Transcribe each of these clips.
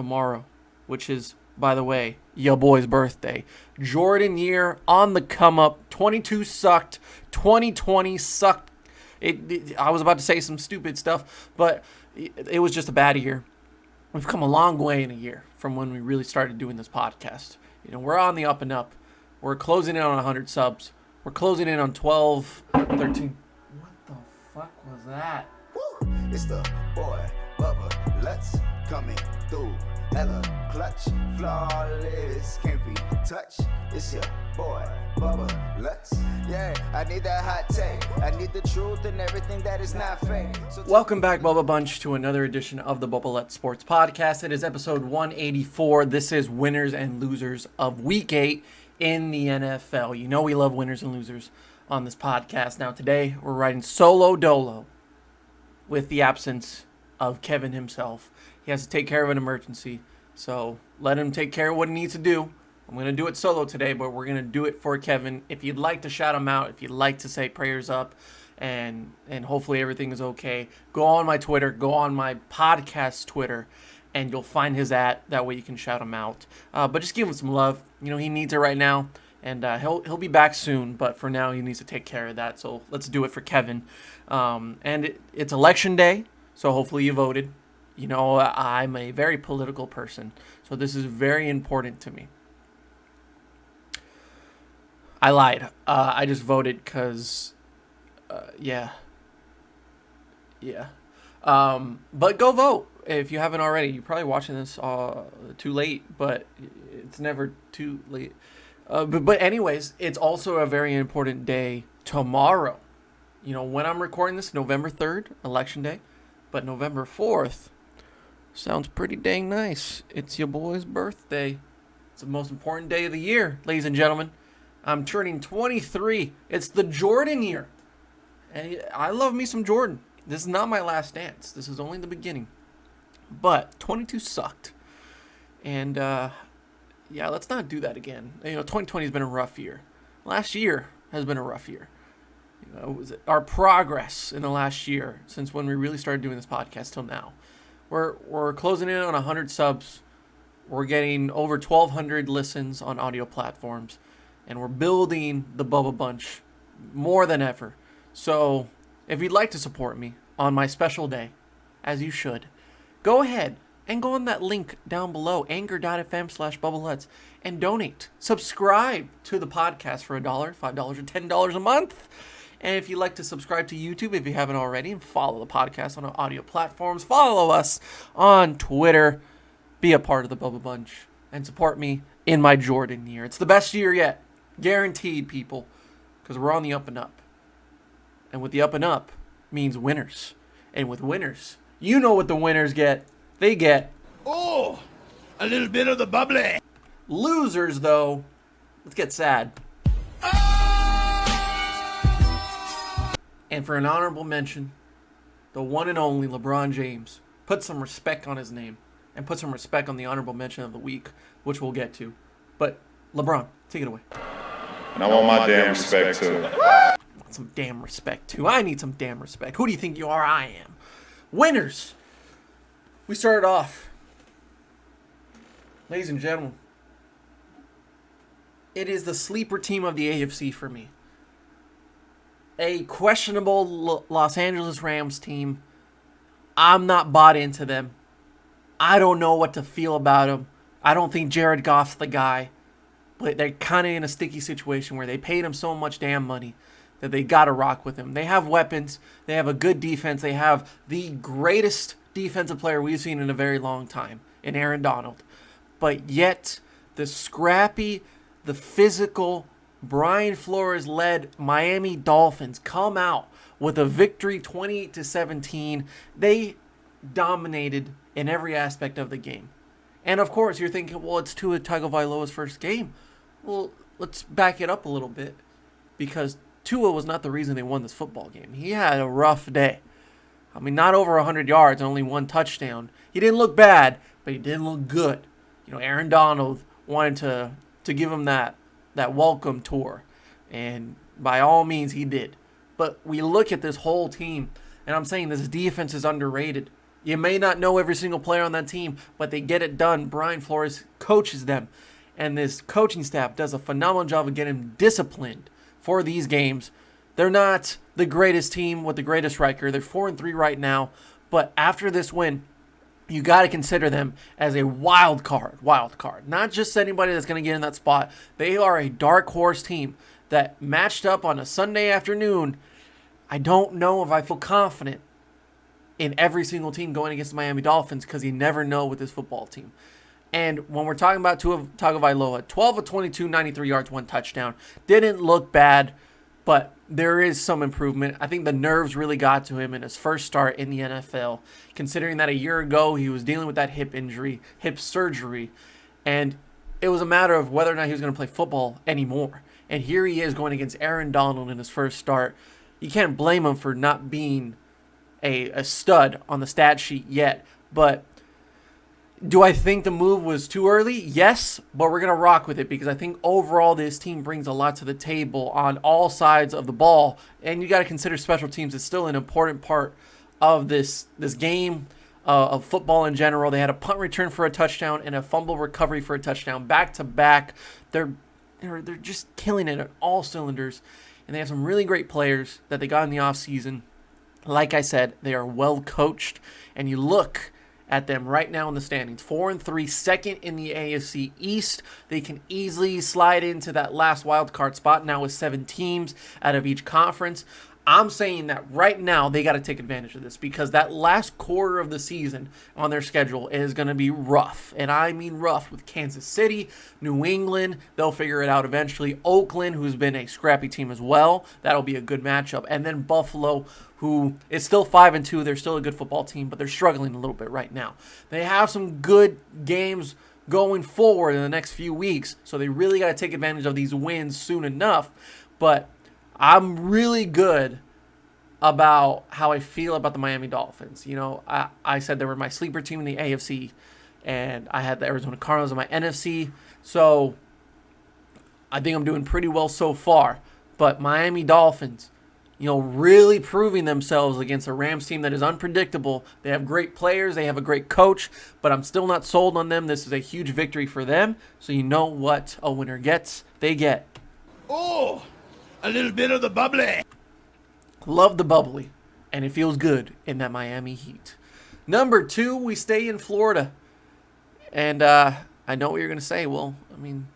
tomorrow, which is, by the way, your boy's birthday. Jordan year on the come up. 22 sucked. 2020 sucked. I was about to say some stupid stuff, but it was just a bad year. We've come a long way in a year from when we really started doing this podcast. We're on the up and up. We're closing in on 100 subs. We're closing in on 12, 13. What the fuck was that? Woo! It's the boy, Bubba, let's coming through. Hella clutch, flawless, can't be touched. It's your boy, Bubba, let's. Yeah, I need that hot take. I need the truth and everything that is not fake. Welcome back, Bubba Bunch, to another edition of the Bubba Let's Sports Podcast. It is episode 184. This is winners and losers of Week 8 in the NFL. You know we love winners and losers on this podcast. Now today, we're riding solo dolo with the absence of Kevin himself. He has to take care of an emergency, so let him take care of what he needs to do. I'm going to do it solo today, but we're going to do it for Kevin. If you'd like to shout him out, if you'd like to say prayers up, and hopefully everything is okay, go on my Twitter, go on my podcast Twitter, and you'll find his @. That way you can shout him out. But just give him some love. He needs it right now, and he'll be back soon. But for now, he needs to take care of that. So let's do it for Kevin. And it's election day, so hopefully you voted. I'm a very political person, so this is very important to me. I lied. I just voted because, yeah. But go vote if you haven't already. You're probably watching this too late, but it's never too late. But anyways, it's also a very important day tomorrow. When I'm recording this, November 3rd, Election Day, but November 4th sounds pretty dang nice. It's your boy's birthday. It's the most important day of the year, ladies and gentlemen. I'm turning 23. It's the Jordan year. And I love me some Jordan. This is not my last dance. This is only the beginning. But 22 sucked. And, let's not do that again. 2020 has been a rough year. Last year has been a rough year. Our progress in the last year, since when we really started doing this podcast till now. We're closing in on 100 subs. We're getting over 1,200 listens on audio platforms. And we're building the Bubba Bunch more than ever. So if you'd like to support me on my special day, as you should, go ahead and go on that link down below, anchor.fm/BubbaLet's, and donate. Subscribe to the podcast for $1, $5, or $10 a month. And if you'd like to subscribe to YouTube, if you haven't already, and follow the podcast on audio platforms, follow us on Twitter, be a part of the Bubba Bunch, and support me in my Jordan year. It's the best year yet. Guaranteed, people, because we're on the up and up. And with the up and up means winners. And with winners, you know what the winners get. They get, oh, a little bit of the bubbly. Losers, though, let's get sad. And for an honorable mention, the one and only LeBron James. Put some respect on his name. And put some respect on the honorable mention of the week, which we'll get to. But, LeBron, take it away. And I want my damn respect too. I want some damn respect too. I need some damn respect. Who do you think you are? I am. Winners. We started off. Ladies and gentlemen, it is the sleeper team of the AFC for me. A questionable Los Angeles Rams team. I'm not bought into them. I don't know what to feel about them. I don't think Jared Goff's the guy. But they're kind of in a sticky situation where they paid him so much damn money that they got to rock with him. They have weapons. They have a good defense. They have the greatest defensive player we've seen in a very long time in Aaron Donald. But yet, the scrappy, the physical, Brian Flores-led Miami Dolphins come out with a victory 28-17. They dominated in every aspect of the game. And of course, you're thinking, well, it's Tua Tagovailoa's first game. Well, let's back it up a little bit, because Tua was not the reason they won this football game. He had a rough day. I mean, not over 100 yards and only one touchdown. He didn't look bad, but he didn't look good. Aaron Donald wanted to give him that welcome tour, and by all means he did. But we look at this whole team, and I'm saying this defense is underrated. You may not know every single player on that team, but they get it done. Brian Flores coaches them, and this coaching staff does a phenomenal job of getting them disciplined for these games. They're not the greatest team with the greatest record. They're 4-3 right now, but after this win, you got to consider them as a wild card. Not just anybody that's going to get in that spot. They are a dark horse team that matched up on a Sunday afternoon. I don't know if I feel confident in every single team going against the Miami Dolphins because you never know with this football team. And when we're talking about Tua Tagovailoa, 12 of 22, 93 yards, 1 touchdown. Didn't look bad, but there is some improvement. I think the nerves really got to him in his first start in the NFL, considering that a year ago he was dealing with that hip surgery, and it was a matter of whether or not he was going to play football anymore. And here he is going against Aaron Donald in his first start. You can't blame him for not being a stud on the stat sheet yet, but do I think the move was too early? Yes, but we're going to rock with it because I think overall this team brings a lot to the table on all sides of the ball. And you got to consider special teams is still an important part of this game of football in general. They had a punt return for a touchdown and a fumble recovery for a touchdown back to back. They're just killing it at all cylinders. And they have some really great players that they got in the offseason. Like I said, they are well coached. And you look at them right now in the standings. 4-3, second in the AFC East. They can easily slide into that last wild card spot now with 7 teams out of each conference. I'm saying that right now they got to take advantage of this because that last quarter of the season on their schedule is going to be rough. And I mean rough with Kansas City, New England. They'll figure it out eventually. Oakland, who's been a scrappy team as well. That'll be a good matchup. And then Buffalo, who is still 5-2. They're still a good football team, but they're struggling a little bit right now. They have some good games going forward in the next few weeks, so they really got to take advantage of these wins soon enough. But I'm really good about how I feel about the Miami Dolphins. You know, I said they were my sleeper team in the AFC, and I had the Arizona Cardinals in my NFC, so I think I'm doing pretty well so far. But Miami Dolphins, you know, really proving themselves against a Rams team that is unpredictable. They have great players. They have a great coach, but I'm still not sold on them. This is a huge victory for them. So you know what a winner gets, they get. Oh, a little bit of the bubbly. Love the bubbly, and it feels good in that Miami Heat. Number 2, we stay in Florida. And I know what you're going to say. Well, I mean,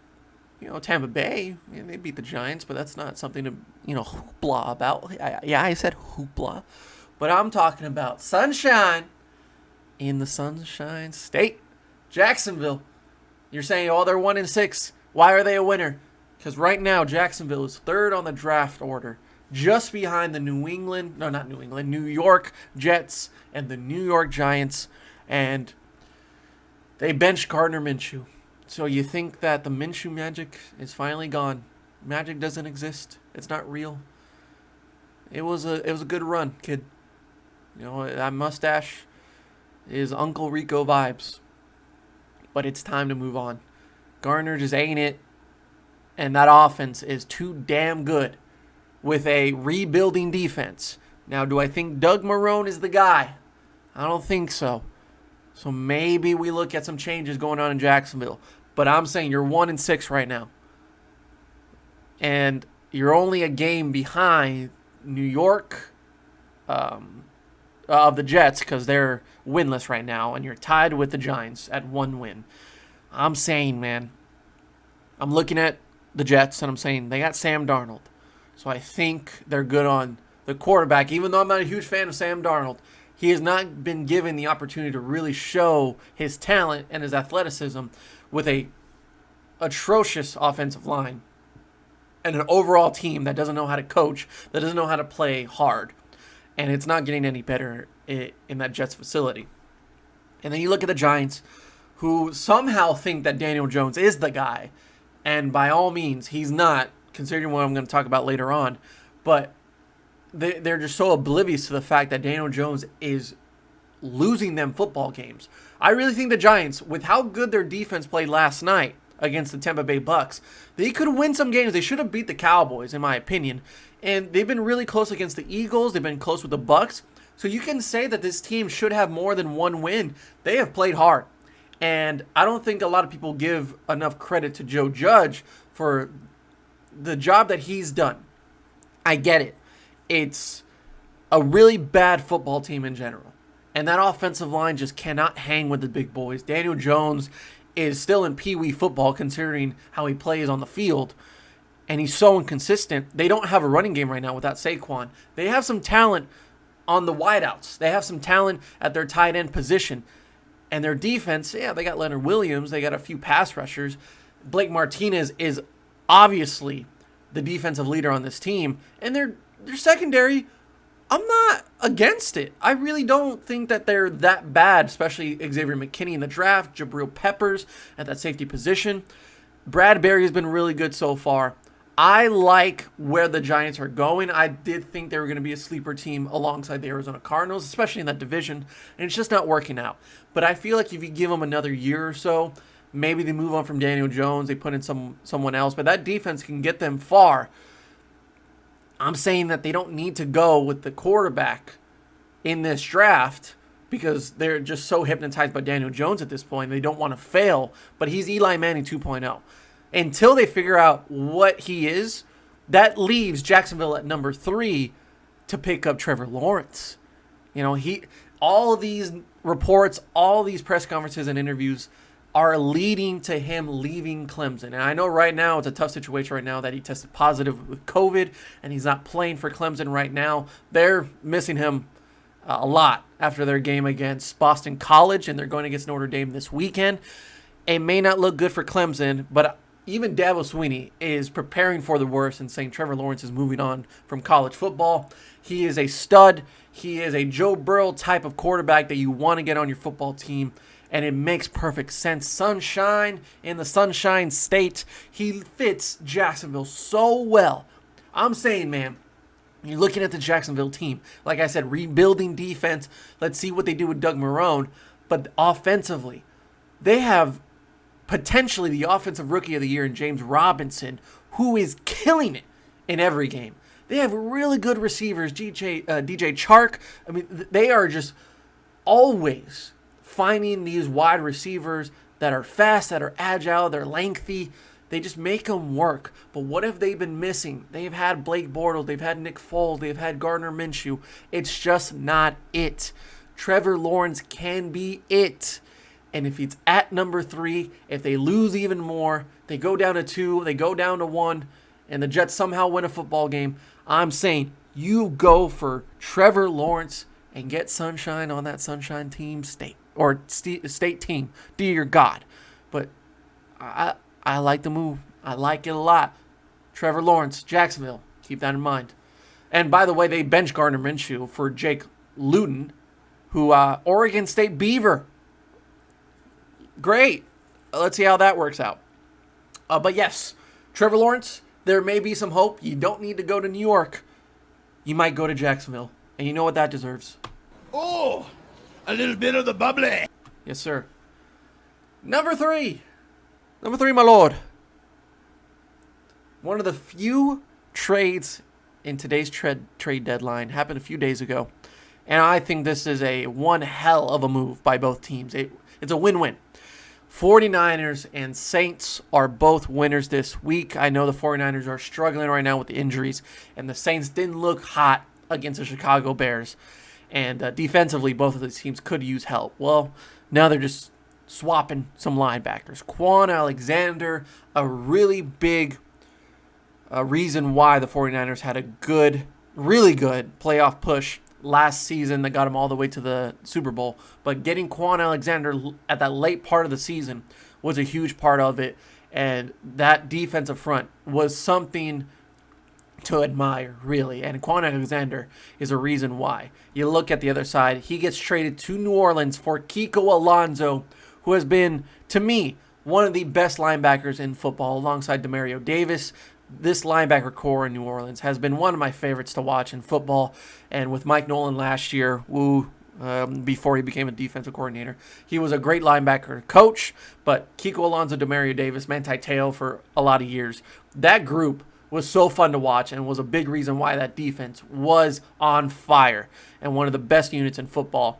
you know, Tampa Bay, they beat the Giants, but that's not something to, you know, hoopla about. I said hoopla. But I'm talking about sunshine in the Sunshine State. Jacksonville. You're saying, oh, they're 1-6. Why are they a winner? Because right now, Jacksonville is 3rd on the draft order, just behind the New York Jets and the New York Giants. And they benched Gardner Minshew. So you think that the Minshew magic is finally gone. Magic doesn't exist. It's not real. It was a good run, kid. You know, that mustache is Uncle Rico vibes. But it's time to move on. Gardner just ain't it. And that offense is too damn good with a rebuilding defense. Now, do I think Doug Marrone is the guy? I don't think so. So maybe we look at some changes going on in Jacksonville. But I'm saying you're 1-6 right now. And you're only a game behind New York of the Jets because they're winless right now. And you're tied with the Giants at 1 win. I'm saying, man, I'm looking at the Jets and I'm saying they got Sam Darnold. So I think they're good on the quarterback. Even though I'm not a huge fan of Sam Darnold, he has not been given the opportunity to really show his talent and his athleticism with a atrocious offensive line and an overall team that doesn't know how to coach, that doesn't know how to play hard. And it's not getting any better in that Jets facility. And then you look at the Giants, who somehow think that Daniel Jones is the guy. And by all means, he's not, considering what I'm going to talk about later on. But they're just so oblivious to the fact that Daniel Jones is losing them football games. I really think the Giants, with how good their defense played last night against the Tampa Bay Bucks, they could win some games. They should have beat the Cowboys, in my opinion. And they've been really close against the Eagles. They've been close with the Bucks. So you can say that this team should have more than one win. They have played hard. And I don't think a lot of people give enough credit to Joe Judge for the job that he's done. I get it. It's a really bad football team in general. And that offensive line just cannot hang with the big boys. Daniel Jones is still in Pee Wee football considering how he plays on the field. And he's so inconsistent. They don't have a running game right now without Saquon. They have some talent on the wideouts. They have some talent at their tight end position. And their defense, yeah, they got Leonard Williams. They got a few pass rushers. Blake Martinez is obviously the defensive leader on this team. And their secondary, I'm not against it. I really don't think that they're that bad, especially Xavier McKinney in the draft, Jabril Peppers at that safety position. Bradbury has been really good so far. I like where the Giants are going. I did think they were going to be a sleeper team alongside the Arizona Cardinals, especially in that division, and it's just not working out. But I feel like if you give them another year or so, maybe they move on from Daniel Jones, they put in someone else, but that defense can get them far. I'm saying that they don't need to go with the quarterback in this draft because they're just so hypnotized by Daniel Jones at this point. They don't want to fail, but he's Eli Manning 2.0. Until they figure out what he is, that leaves Jacksonville at number 3 to pick up Trevor Lawrence. You know, all these reports, all these press conferences and interviews are leading to him leaving Clemson. And I know right now it's a tough situation right now that he tested positive with COVID and he's not playing for Clemson right now. They're missing him a lot after their game against Boston College, and they're going against Notre Dame this weekend. It may not look good for Clemson, but even Dabo Swinney is preparing for the worst and saying Trevor Lawrence is moving on from college football. He is a stud. He is a Joe Burrow type of quarterback that you want to get on your football team, and it makes perfect sense. Sunshine in the Sunshine State. He fits Jacksonville so well. I'm saying, man, you're looking at the Jacksonville team. Like I said, rebuilding defense. Let's see what they do with Doug Marrone. But offensively, they have potentially the offensive rookie of the year in James Robinson, who is killing it in every game. They have really good receivers, DJ Chark. I mean, they are just always finding these wide receivers that are fast, that are agile, they're lengthy. They just make them work. But what have they been missing? They've had Blake Bortles, they've had Nick Foles, they've had Gardner Minshew. It's just not it. Trevor Lawrence can be it. And if it's at number 3, if they lose even more, they go down to 2, they go down to 1, and the Jets somehow win a football game, I'm saying you go for Trevor Lawrence and get Sunshine on that Sunshine team state team. Dear God. But I like the move. I like it a lot. Trevor Lawrence, Jacksonville. Keep that in mind. And by the way, they benched Gardner Minshew for Jake Luton, who Oregon State Beaver. Great. Let's see how that works out. But yes, Trevor Lawrence, there may be some hope. You don't need to go to New York. You might go to Jacksonville. And you know what that deserves. Oh, a little bit of the bubbly. Yes, sir. Number 3, my lord. One of the few trades in today's trade deadline happened a few days ago. And I think this is one hell of a move by both teams. It's a win-win. 49ers and Saints are both winners this week. I know the 49ers are struggling right now with the injuries, and the Saints didn't look hot against the Chicago Bears. And defensively, both of these teams could use help. Well, now they're just swapping some linebackers. Quan Alexander, a really big reason why the 49ers had a really good playoff push last season that got them all the way to the Super Bowl. But getting Quan Alexander at that late part of the season was a huge part of it. And that defensive front was something to admire, really. And Quan Alexander is a reason why. You look at the other side, he gets traded to New Orleans for Kiko Alonso, who has been, to me, one of the best linebackers in football alongside Demario Davis. This linebacker core in New Orleans has been one of my favorites to watch in football. And with Mike Nolan last year, before he became a defensive coordinator, he was a great linebacker coach. But Kiko Alonso, Demario Davis, Manti Te'o for a lot of years. That group was so fun to watch and was a big reason why that defense was on fire and one of the best units in football.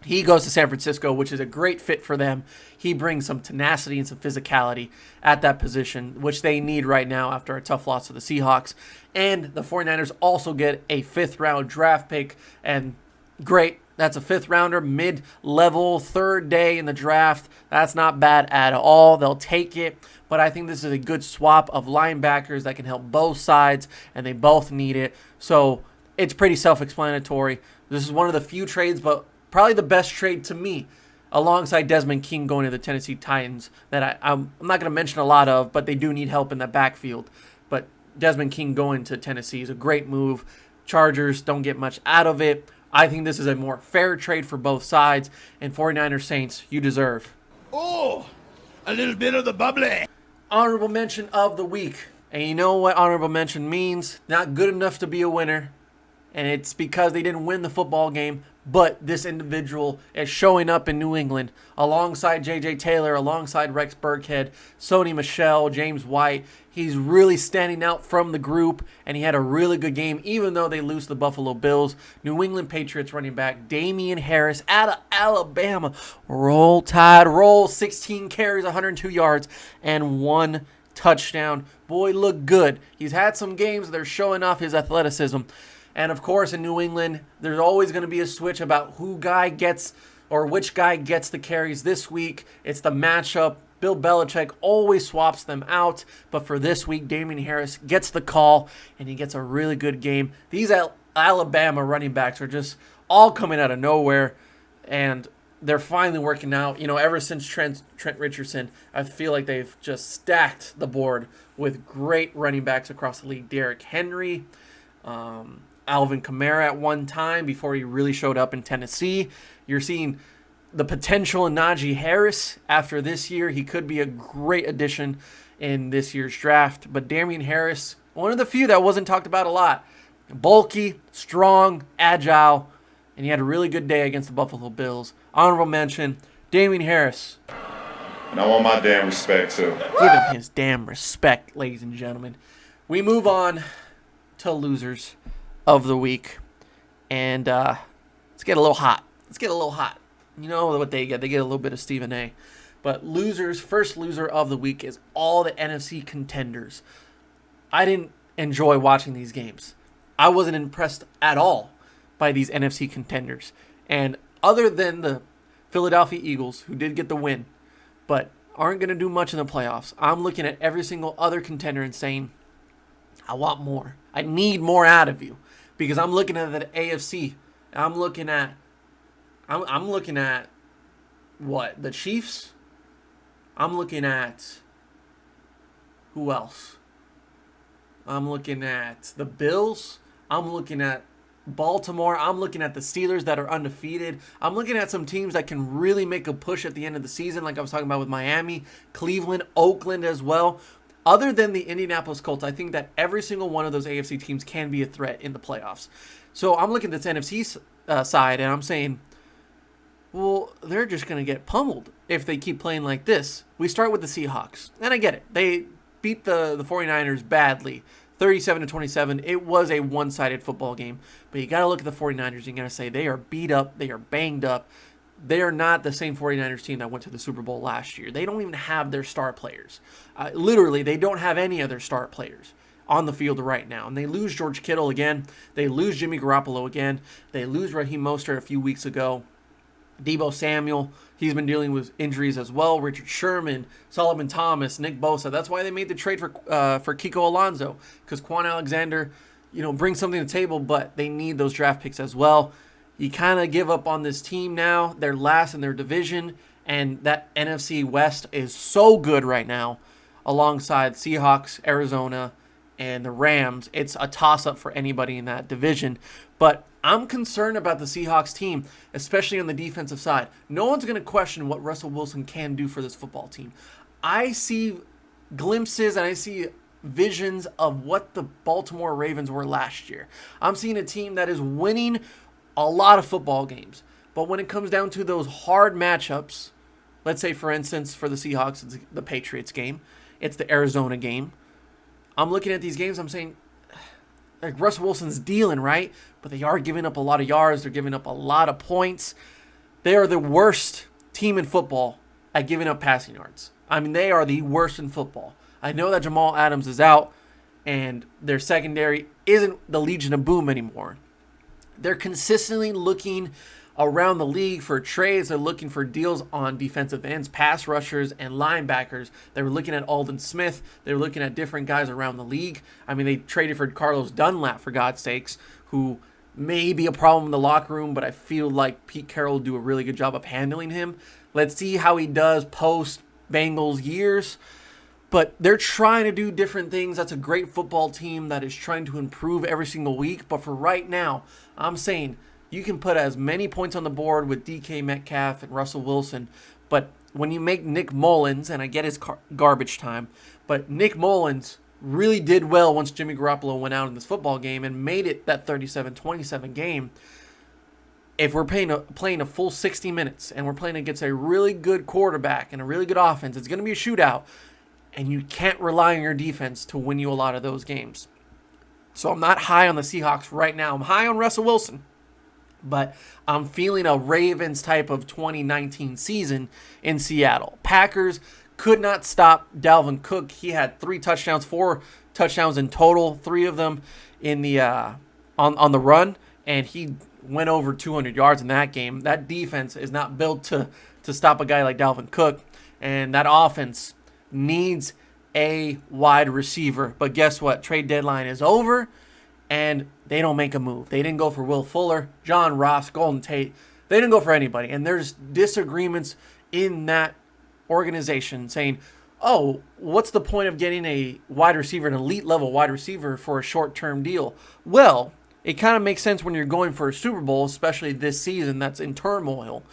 He goes to San Francisco, which is a great fit for them. He brings some tenacity and some physicality at that position, which they need right now after a tough loss to the Seahawks. And the 49ers also get a 5th-round draft pick. And great, that's a 5th-rounder, mid-level, 3rd day in the draft. That's not bad at all. They'll take it. But I think this is a good swap of linebackers that can help both sides, and they both need it. So it's pretty self-explanatory. This is one of the few trades, but probably the best trade to me, alongside Desmond King going to the Tennessee Titans, that I'm not going to mention a lot of, but they do need help in the backfield. But Desmond King going to Tennessee is a great move. Chargers don't get much out of it. I think this is a more fair trade for both sides. And 49ers Saints, you deserve. Oh, a little bit of the bubbly. Honorable mention of the week. And you know what honorable mention means? Not good enough to be a winner. And it's because they didn't win the football game. But this individual is showing up in New England alongside J.J. Taylor, alongside Rex Burkhead, Sony Michel, James White. He's really standing out from the group, and he had a really good game, even though they lose to the Buffalo Bills. New England Patriots running back Damian Harris out of Alabama. Roll Tide, roll. 16 carries, 102 yards, and 1 touchdown. Boy, look good. He's had some games that are showing off his athleticism. And, of course, in New England, there's always going to be a switch about which guy gets the carries this week. It's the matchup. Bill Belichick always swaps them out. But for this week, Damian Harris gets the call, and he gets a really good game. These Alabama running backs are just all coming out of nowhere, and they're finally working out. You know, ever since Trent Richardson, I feel like they've just stacked the board with great running backs across the league. Derrick Henry, Alvin Kamara at one time before he really showed up in Tennessee. You're seeing the potential in Najee Harris after this year. He could be a great addition in this year's draft. But Damian Harris, one of the few that wasn't talked about a lot. Bulky, strong, agile, and he had a really good day against the Buffalo Bills. Honorable mention, Damian Harris. And I want my damn respect too. Give him his damn respect, ladies and gentlemen. We move on to losers of the week, and let's get a little hot. You know what they get? They get a little bit of Stephen A. But first loser of the week is all the NFC contenders. I didn't enjoy watching these games. I wasn't impressed at all by these NFC contenders. And other than the Philadelphia Eagles, who did get the win, but aren't going to do much in the playoffs, I'm looking at every single other contender and saying, I want more. I need more out of you. Because I'm looking at the AFC. I'm looking at what? The Chiefs? I'm looking at who else? I'm looking at the Bills. I'm looking at Baltimore. I'm looking at the Steelers that are undefeated. I'm looking at some teams that can really make a push at the end of the season, like I was talking about with Miami, Cleveland, Oakland as well. Other than the Indianapolis Colts, I think that every single one of those AFC teams can be a threat in the playoffs. So I'm looking at this NFC side, and I'm saying, well, they're just going to get pummeled if they keep playing like this. We start with the Seahawks, and I get it. They beat the 49ers badly, 37-27. It was a one-sided football game, but you got to look at the 49ers. You got to say they are beat up, they are banged up. They are not the same 49ers team that went to the Super Bowl last year. They don't even have their star players. Literally, they don't have any of their star players on the field right now. And they lose George Kittle again. They lose Jimmy Garoppolo again. They lose Raheem Mostert a few weeks ago. Deebo Samuel, he's been dealing with injuries as well. Richard Sherman, Solomon Thomas, Nick Bosa. That's why they made the trade for Kiko Alonso, because Quan Alexander, brings something to the table, but they need those draft picks as well. You kind of give up on this team now. They're last in their division, and that NFC West is so good right now, alongside Seahawks, Arizona, and the Rams. It's a toss-up for anybody in that division. But I'm concerned about the Seahawks team, especially on the defensive side. No one's going to question what Russell Wilson can do for this football team. I see glimpses and I see visions of what the Baltimore Ravens were last year. I'm seeing a team that is winning a lot of football games. But when it comes down to those hard matchups, let's say, for instance, for the Seahawks, it's the Patriots game. It's the Arizona game. I'm looking at these games, I'm saying, like, Russell Wilson's dealing, right? But they are giving up a lot of yards. They're giving up a lot of points. They are the worst team in football at giving up passing yards. I mean, they are the worst in football. I know that Jamal Adams is out, and their secondary isn't the Legion of Boom anymore. They're consistently looking around the league for trades. They're looking for deals on defensive ends, pass rushers, and linebackers. They were looking at Aldon Smith. They were looking at different guys around the league. I mean, they traded for Carlos Dunlap, for God's sakes, who may be a problem in the locker room, but I feel like Pete Carroll will do a really good job of handling him. Let's see how he does post-Bengals years. But they're trying to do different things. That's a great football team that is trying to improve every single week. But for right now, I'm saying you can put as many points on the board with DK Metcalf and Russell Wilson. But when you make Nick Mullins, and I get his garbage time, but Nick Mullins really did well once Jimmy Garoppolo went out in this football game and made it that 37-27 game. If we're playing a full 60 minutes and we're playing against a really good quarterback and a really good offense, it's going to be a shootout. And you can't rely on your defense to win you a lot of those games. So I'm not high on the Seahawks right now. I'm high on Russell Wilson. But I'm feeling a Ravens type of 2019 season in Seattle. Packers could not stop Dalvin Cook. He had 4 touchdowns in total, 3 of them in the on the run, and he went over 200 yards in that game. That defense is not built to stop a guy like Dalvin Cook, and that offense needs a wide receiver. But guess what? Trade deadline is over, and they don't make a move. They didn't go for Will Fuller, John Ross, Golden Tate. They didn't go for anybody. And there's disagreements in that organization saying, oh, what's the point of getting a wide receiver, an elite level wide receiver, for a short-term deal? Well, it kind of makes sense when you're going for a Super Bowl, especially this season that's in turmoil.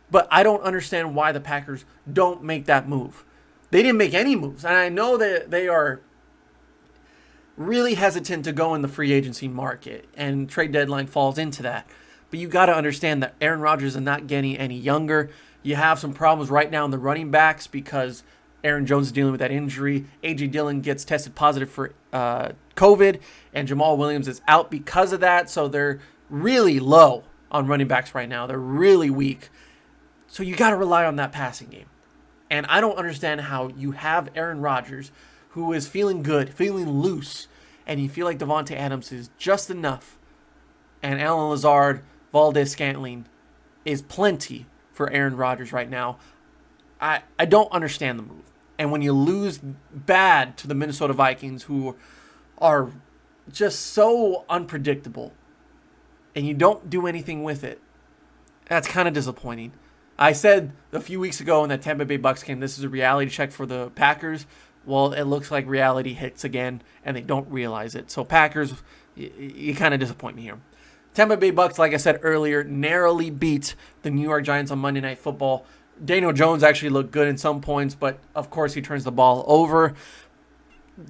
But I don't understand why the Packers don't make that move. They didn't make any moves. And I know that they are really hesitant to go in the free agency market, and trade deadline falls into that. But you got to understand that Aaron Rodgers is not getting any younger. You have some problems right now in the running backs because Aaron Jones is dealing with that injury. A.J. Dillon gets tested positive for COVID, and Jamal Williams is out because of that. So they're really low on running backs right now. They're really weak. So you got to rely on that passing game. And I don't understand how you have Aaron Rodgers, who is feeling good, feeling loose, and you feel like Davante Adams is just enough, and Allen Lazard, Valdez-Scantling is plenty for Aaron Rodgers right now. I don't understand the move. And when you lose bad to the Minnesota Vikings, who are just so unpredictable, and you don't do anything with it, that's kind of disappointing. I said a few weeks ago when the Tampa Bay Bucks came, this is a reality check for the Packers. Well, it looks like reality hits again, and they don't realize it. So Packers, you kind of disappoint me here. Tampa Bay Bucks, like I said earlier, narrowly beat the New York Giants on Monday Night Football. Daniel Jones actually looked good in some points, but of course he turns the ball over.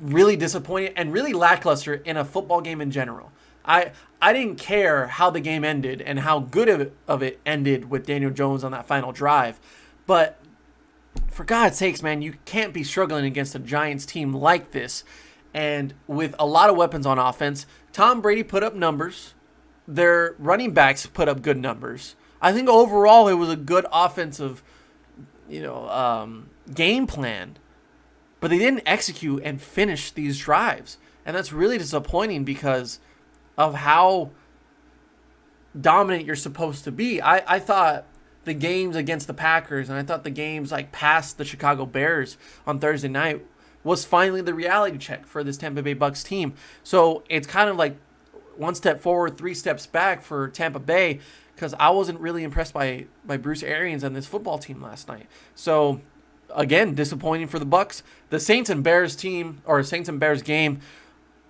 Really disappointed and really lackluster in a football game in general. I didn't care how the game ended and how good of it ended with Daniel Jones on that final drive. But for God's sakes, man, you can't be struggling against a Giants team like this. And with a lot of weapons on offense, Tom Brady put up numbers. Their running backs put up good numbers. I think overall it was a good offensive, game plan. But they didn't execute and finish these drives. And that's really disappointing because of how dominant you're supposed to be. I thought the games against the Packers and I thought the games like past the Chicago Bears on Thursday night was finally the reality check for this Tampa Bay Bucks team. So it's kind of like one step forward, 3 steps back for Tampa Bay because I wasn't really impressed by Bruce Arians and this football team last night. So again, disappointing for the Bucks. The Saints and Bears game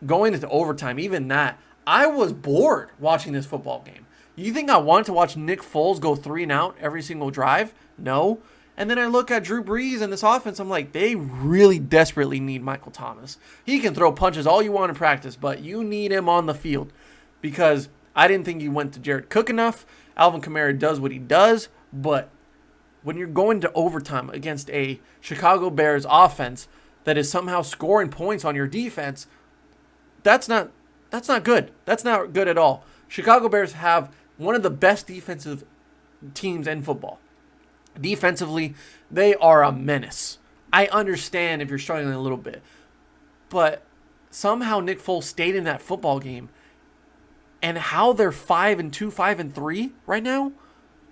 going into overtime, even that, I was bored watching this football game. You think I wanted to watch Nick Foles go 3 and out every single drive? No. And then I look at Drew Brees and this offense, I'm like, they really desperately need Michael Thomas. He can throw punches all you want in practice, but you need him on the field because I didn't think he went to Jared Cook enough. Alvin Kamara does what he does, but when you're going to overtime against a Chicago Bears offense that is somehow scoring points on your defense, that's not good. That's not good at all. Chicago Bears have one of the best defensive teams in football. Defensively, they are a menace. I understand if you're struggling a little bit, but somehow Nick Foles stayed in that football game, and how they're 5-2, 5-3 right now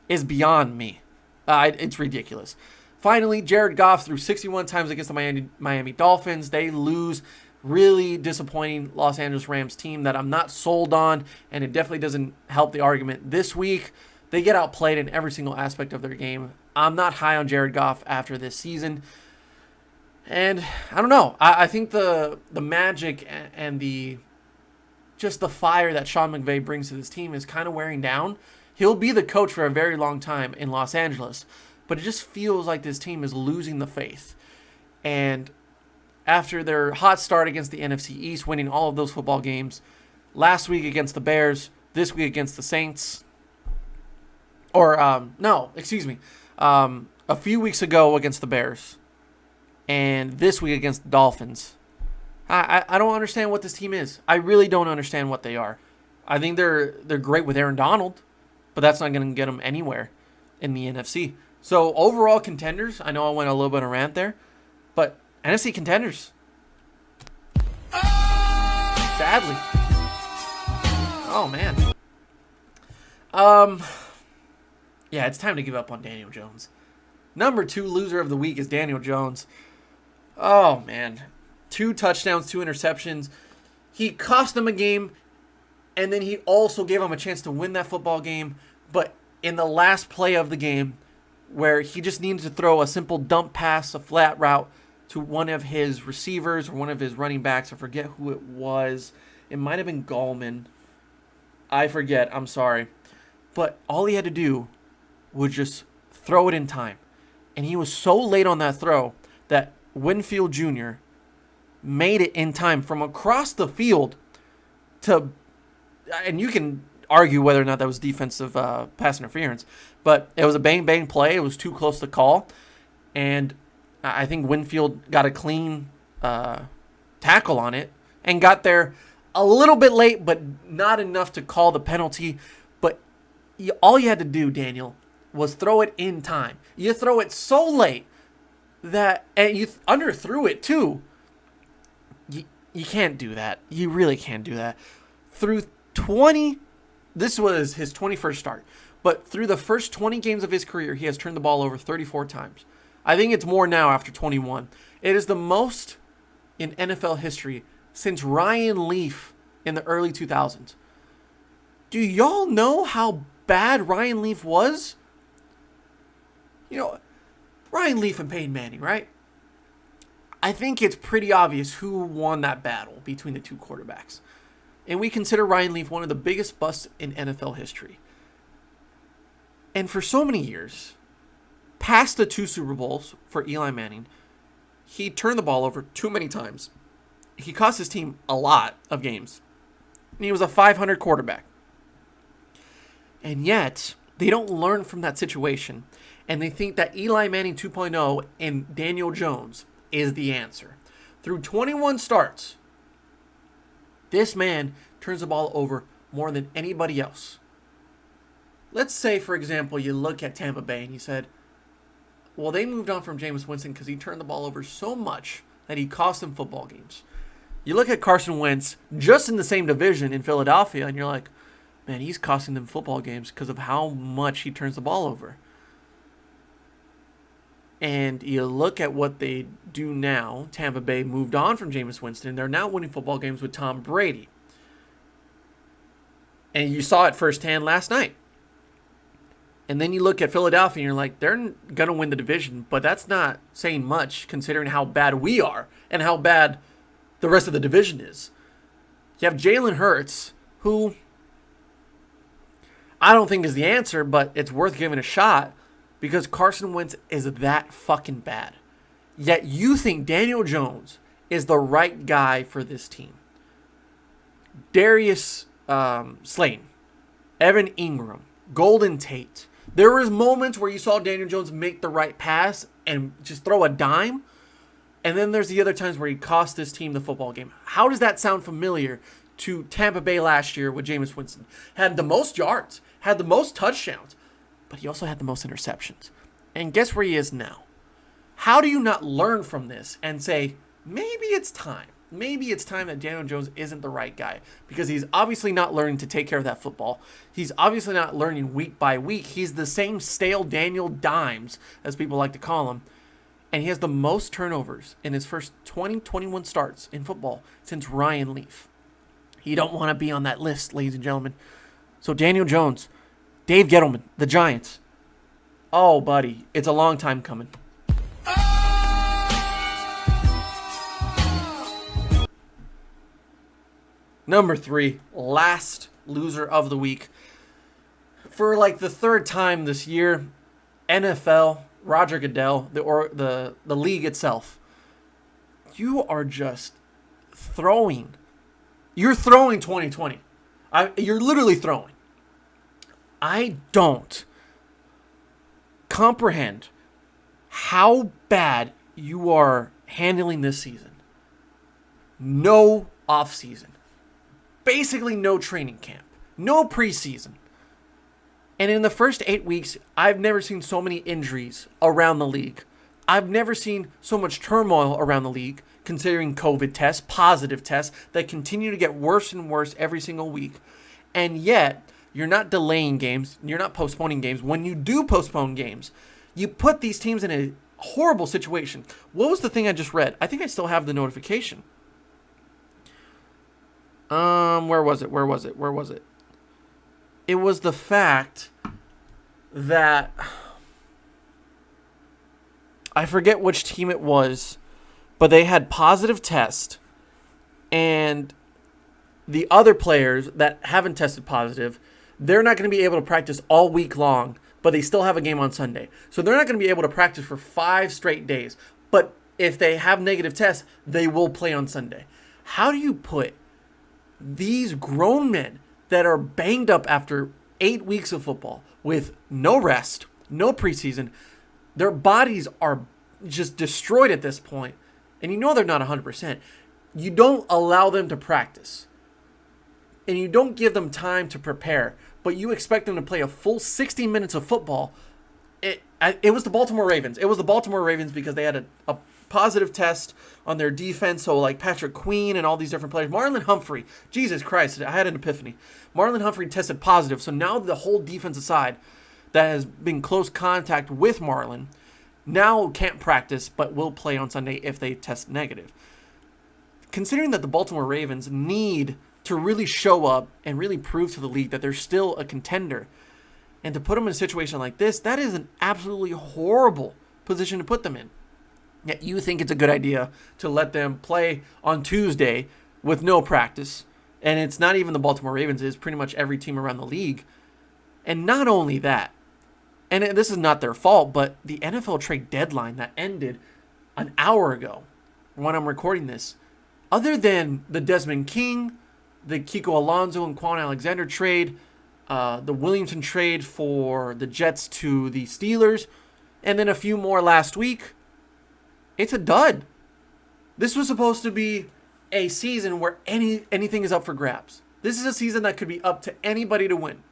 is beyond me. It's ridiculous. Finally, Jared Goff threw 61 times against the Miami Dolphins. They lose. Really disappointing Los Angeles Rams team that I'm not sold on, and it definitely doesn't help the argument this week. They get outplayed in every single aspect of their game. I'm not high on Jared Goff after this season. And I don't know. I think the magic and the fire that Sean McVay brings to this team is kind of wearing down. He'll be the coach for a very long time in Los Angeles, but it just feels like this team is losing the faith. And after their hot start against the NFC East, winning all of those football games, last week against the Bears, this week against the Saints, a few weeks ago against the Bears, and this week against the Dolphins, I don't understand what this team is. I really don't understand what they are. I think they're great with Aaron Donald, but that's not going to get them anywhere in the NFC. So overall contenders, I know I went a little bit of a rant there, but NFC contenders. Sadly. Oh, man. Yeah, it's time to give up on Daniel Jones. Number 2 loser of the week is Daniel Jones. Oh, man. 2 touchdowns, 2 interceptions. He cost them a game, and then he also gave them a chance to win that football game. But in the last play of the game, where he just needed to throw a simple dump pass, a flat route to one of his receivers or one of his running backs, I forget who it was. It might have been Gallman. I forget. I'm sorry. But all he had to do was just throw it in time. And he was so late on that throw that Winfield Jr. made it in time from across the field to, and you can argue whether or not that was defensive pass interference, but it was a bang-bang play. It was too close to call. And I think Winfield got a clean tackle on it and got there a little bit late, but not enough to call the penalty. But all you had to do, Daniel, was throw it in time. You throw it so late that, and you underthrew it too. You can't do that. You really can't do that. This was his 21st start, but through the first 20 games of his career, he has turned the ball over 34 times. I think it's more now after 21. It is the most in NFL history since Ryan Leaf in the early 2000s. Do y'all know how bad Ryan Leaf was? You know, Ryan Leaf and Peyton Manning, right? I think it's pretty obvious who won that battle between the two quarterbacks. And we consider Ryan Leaf one of the biggest busts in NFL history. And for so many years, past the 2 Super Bowls for Eli Manning, he turned the ball over too many times. He cost his team a lot of games. And he was a .500 quarterback. And yet, they don't learn from that situation. And they think that Eli Manning 2.0 and Daniel Jones is the answer. Through 21 starts, this man turns the ball over more than anybody else. Let's say, for example, you look at Tampa Bay and you said, well, they moved on from Jameis Winston because he turned the ball over so much that he cost them football games. You look at Carson Wentz, just in the same division in Philadelphia, and you're like, man, he's costing them football games because of how much he turns the ball over. And you look at what they do now. Tampa Bay moved on from Jameis Winston. They're now winning football games with Tom Brady. And you saw it firsthand last night. And then you look at Philadelphia and you're like, they're going to win the division. But that's not saying much considering how bad we are and how bad the rest of the division is. You have Jalen Hurts, who I don't think is the answer, but it's worth giving a shot. Because Carson Wentz is that fucking bad. Yet you think Daniel Jones is the right guy for this team. Darius Slayton, Evan Ingram, Golden Tate. There was moments where you saw Daniel Jones make the right pass and just throw a dime. And then there's the other times where he cost this team the football game. How does that sound familiar to Tampa Bay last year with Jameis Winston? Had the most yards, had the most touchdowns, but he also had the most interceptions. And guess where he is now? How do you not learn from this and say, maybe it's time? Maybe it's time that Daniel Jones isn't the right guy, because he's obviously not learning to take care of that football. He's obviously not learning week by week. He's the same stale Daniel Dimes, as people like to call him. And he has the most turnovers in his first 21 starts in football since Ryan Leaf. You don't want to be on that list, ladies and gentlemen. So Daniel Jones, Dave Gettleman, the Giants. Oh, buddy, it's a long time coming. Number 3, last loser of the week. For like the third time this year, NFL, Roger Goodell, the league itself. You are just throwing. You're throwing 2020. You're literally throwing. I don't comprehend how bad you are handling this season. No offseason. Basically no training camp. No preseason. And in the first 8 weeks, I've never seen so many injuries around the league. I've never seen so much turmoil around the league, considering COVID tests, positive tests, that continue to get worse and worse every single week. And yet, you're not delaying games. You're not postponing games. When you do postpone games, you put these teams in a horrible situation. What was the thing I just read? I think I still have the notification. Where was it? It was the fact that I forget which team it was, but they had positive test, and the other players that haven't tested positive, they're not going to be able to practice all week long, but they still have a game on Sunday. So they're not going to be able to practice for 5 straight days. But if they have negative tests, they will play on Sunday. How do you put these grown men that are banged up after 8 weeks of football with no rest, no preseason, their bodies are just destroyed at this point, and you know they're not 100%. You don't allow them to practice, and you don't give them time to prepare, but you expect them to play a full 60 minutes of football. It was the Baltimore Ravens. It was the Baltimore Ravens because they had a positive test on their defense. So like Patrick Queen and all these different players. Marlon Humphrey. Jesus Christ, I had an epiphany. Marlon Humphrey tested positive. So now the whole defensive side that has been close contact with Marlon now can't practice, but will play on Sunday if they test negative. Considering that the Baltimore Ravens need to really show up and really prove to the league that they're still a contender, and to put them in a situation like this, that is an absolutely horrible position to put them in. Yet you think it's a good idea to let them play on Tuesday with no practice. And it's not even the Baltimore Ravens, it's pretty much every team around the league. And not only that, and this is not their fault, but the NFL trade deadline that ended an hour ago when I'm recording this, other than the Desmond King, the Kiko Alonso and Quan Alexander trade, the Williamson trade for the Jets to the Steelers, and then a few more last week, it's a dud. This was supposed to be a season where anything is up for grabs. This is a season that could be up to anybody to win.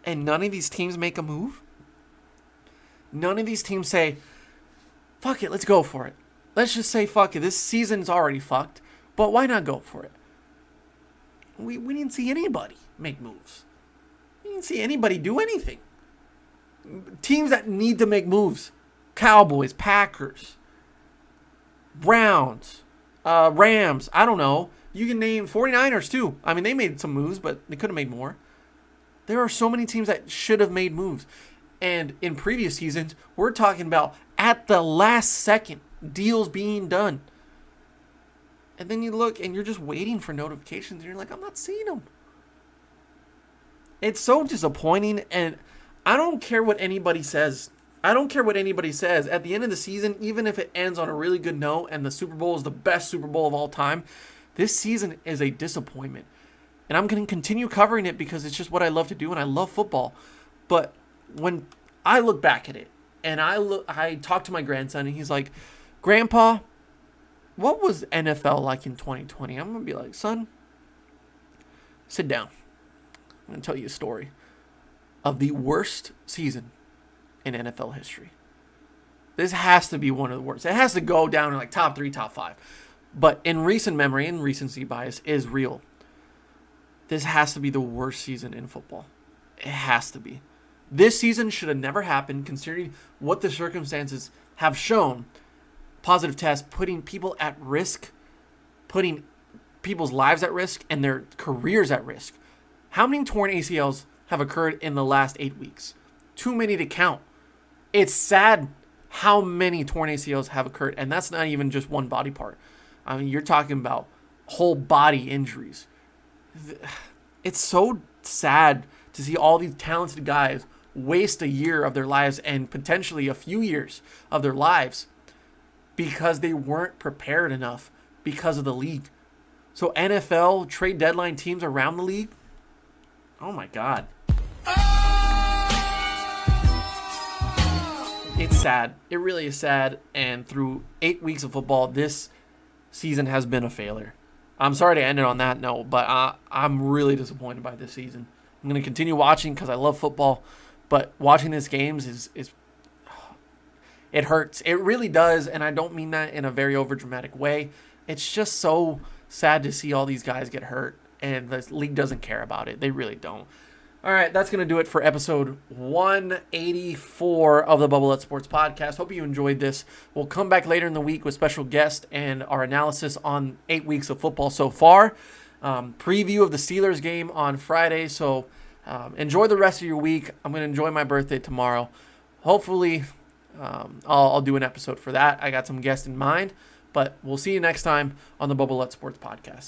And none of these teams make a move. None of these teams say, fuck it, let's go for it. Let's just say, fuck it, this season's already fucked, but why not go for it? We didn't see anybody make moves. We didn't see anybody do anything. Teams that need to make moves: Cowboys, Packers, Browns, Rams, I don't know. You can name 49ers too. I mean, they made some moves, but they could have made more. There are so many teams that should have made moves. And in previous seasons, we're talking about at the last second, deals being done. And then you look and you're just waiting for notifications and you're like, I'm not seeing them. It's so disappointing, and I don't care what anybody says. I don't care what anybody says. At the end of the season, even if it ends on a really good note and the Super Bowl is the best Super Bowl of all time, this season is a disappointment. And I'm going to continue covering it because it's just what I love to do, and I love football. But when I look back at it, and I talk to my grandson, and he's like, Grandpa, what was NFL like in 2020? I'm going to be like, son, sit down. I'm going to tell you a story of the worst season in NFL history. This has to be one of the worst. It has to go down in like top 3, top 5. But in recent memory, and recency bias is real, this has to be the worst season in football. It has to be. This season should have never happened, considering what the circumstances have shown. Positive tests, putting people at risk, putting people's lives at risk and their careers at risk. How many torn ACLs have occurred in the last 8 weeks? Too many to count. It's sad how many torn ACLs have occurred, and that's not even just one body part. I mean, you're talking about whole body injuries. It's so sad to see all these talented guys waste a year of their lives and potentially a few years of their lives because they weren't prepared enough because of the league. So NFL trade deadline teams around the league, oh my God. It's sad. It really is sad. And through 8 weeks of football, this season has been a failure. I'm sorry to end it on that note, but I'm really disappointed by this season. I'm going to continue watching because I love football, but watching these games is it hurts. It really does, and I don't mean that in a very overdramatic way. It's just so sad to see all these guys get hurt, and the league doesn't care about it. They really don't. All right, that's going to do it for episode 184 of the Bubble Let Sports Podcast. Hope you enjoyed this. We'll come back later in the week with special guests and our analysis on 8 weeks of football so far. Preview of the Steelers game on Friday, so enjoy the rest of your week. I'm going to enjoy my birthday tomorrow. Hopefully, I'll do an episode for that. I got some guests in mind, but we'll see you next time on the Bubble Let Sports Podcast.